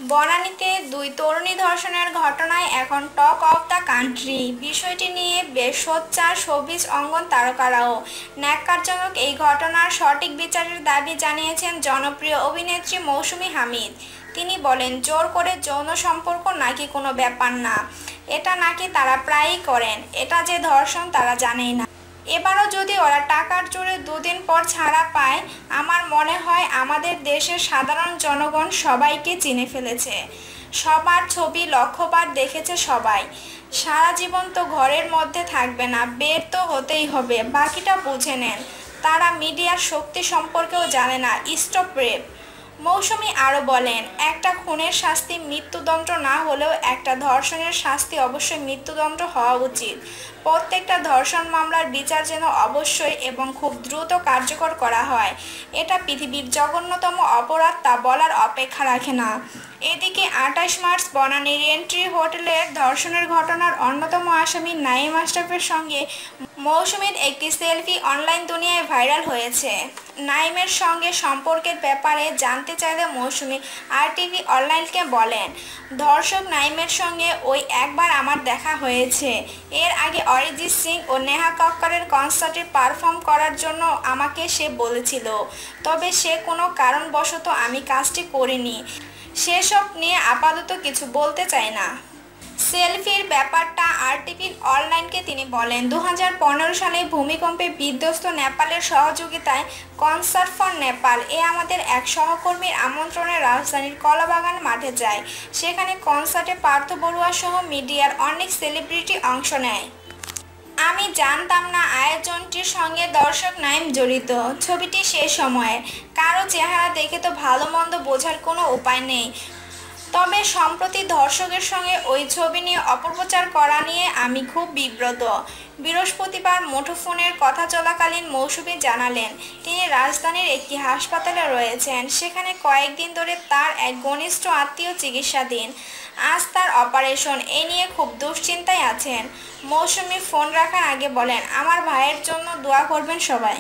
বনানীতে দুই তরুণী ধর্ষণের ঘটনায় এখন টক অফ দ্য কান্ট্রি। বিষয়টি নিয়ে বেশ সোচ্চার শোবিজ অঙ্গন তারকারাও। ন্যাক্কারজনক এই ঘটনার সঠিক বিচারের দাবি জানিয়েছেন জনপ্রিয় অভিনেত্রী মৌসুমী হামিদ। তিনি বলেন, জোর করে যৌন সম্পর্ক নাকি কোনো ব্যাপার না, এটা নাকি তারা প্রায়ই করেন। এটা যে ধর্ষণ তারা জানেই না। এবারও যদি ওরা টাকার জোরে দুদিন পর ছাড়া পায়, আমার মনে হয় আমাদের দেশের সাধারণ জনগণ সবাইকে চিনে ফেলেছে। সবার ছবি লক্ষবার দেখেছে সবাই। সারা জীবন তো ঘরের মধ্যে থাকবে না, বের তো হতেই হবে, বাকিটা বুঝে নেন। তারা মিডিয়ার শক্তি সম্পর্কেও জানে না। Stop rape. মৌসুমী আরও বলেন, একটা খুনের শাস্তি মৃত্যুদণ্ড না হলেও একটা ধর্ষণের শাস্তি অবশ্যই মৃত্যুদণ্ড হওয়া উচিত। প্রত্যেকটা ধর্ষণ মামলার বিচার যেন অবশ্যই এবং খুব দ্রুত কার্যকর করা হয়। এটা পৃথিবীর জঘন্যতম অপরাধ, তা বলার অপেক্ষা রাখে না। এদিকে ২৮ মার্চ বনানী রিএন্ট্রি হোটেলের ধর্ষণের ঘটনার অন্যতম আসামি নাঈম আশরাফের সঙ্গে মৌসুমীর একটি সেলফি অনলাইন দুনিয়ায় ভাইরাল হয়েছে। নাঈমের সঙ্গে সম্পর্কের ব্যাপারে জানতে চাইলে মৌসুমী আরটিভি অনলাইনকে বলেন, ধর্ষক নাঈমের সঙ্গে ওই একবার আমার দেখা হয়েছে। এর আগে অরিজিৎ সিং ও নেহা কক্করের কনসার্টে পারফর্ম করার জন্য আমাকে সে বলেছিল, তবে সে কোনো কারণবশত আমি কাজটি করিনি। সেসব নিয়ে আপাতত কিছু বলতে চাই না। সেলফির ব্যাপারটা আরটিভি অনলাইনকে তিনি বলেন, ২০১৫ সালে ভূমিকম্পে বিধ্বস্ত নেপালের সহযোগিতায় কনসার্ট ফর নেপাল আমাদের এক সহকর্মীর আমন্ত্রণে রাজধানীর কলাবাগান মাঠে যায়। সেখানে কনসার্টে পার্থ বড়ুয়া সহ মিডিয়ার অনেক সেলিব্রিটি অংশ নেয়। আমি জানতাম না আয়োজনটির সঙ্গে দর্শক নাঈম জড়িত। ছবিটি সে সময়ের। কারো চেহারা দেখে তো ভালো মন্দ বোঝার কোনো উপায় নেই। তবে সম্প্রতি ধর্ষকের সঙ্গে ওই ছবি নিয়ে অপপ্রচার করা নিয়ে আমি খুব বিব্রত। বৃহস্পতিবার মুঠোফোনের কথা চলাকালীন মৌসুমী জানালেন, তিনি রাজধানীর একটি হাসপাতালে রয়েছেন। সেখানে কয়েকদিন ধরে তার এক ঘনিষ্ঠ আত্মীয় চিকিৎসাধীন। আজ তার অপারেশন, এ নিয়ে খুব দুশ্চিন্তায় আছেন। মৌসুমী ফোন রাখার আগে বলেন, আমার ভাইয়ের জন্য দোয়া করবেন সবাই।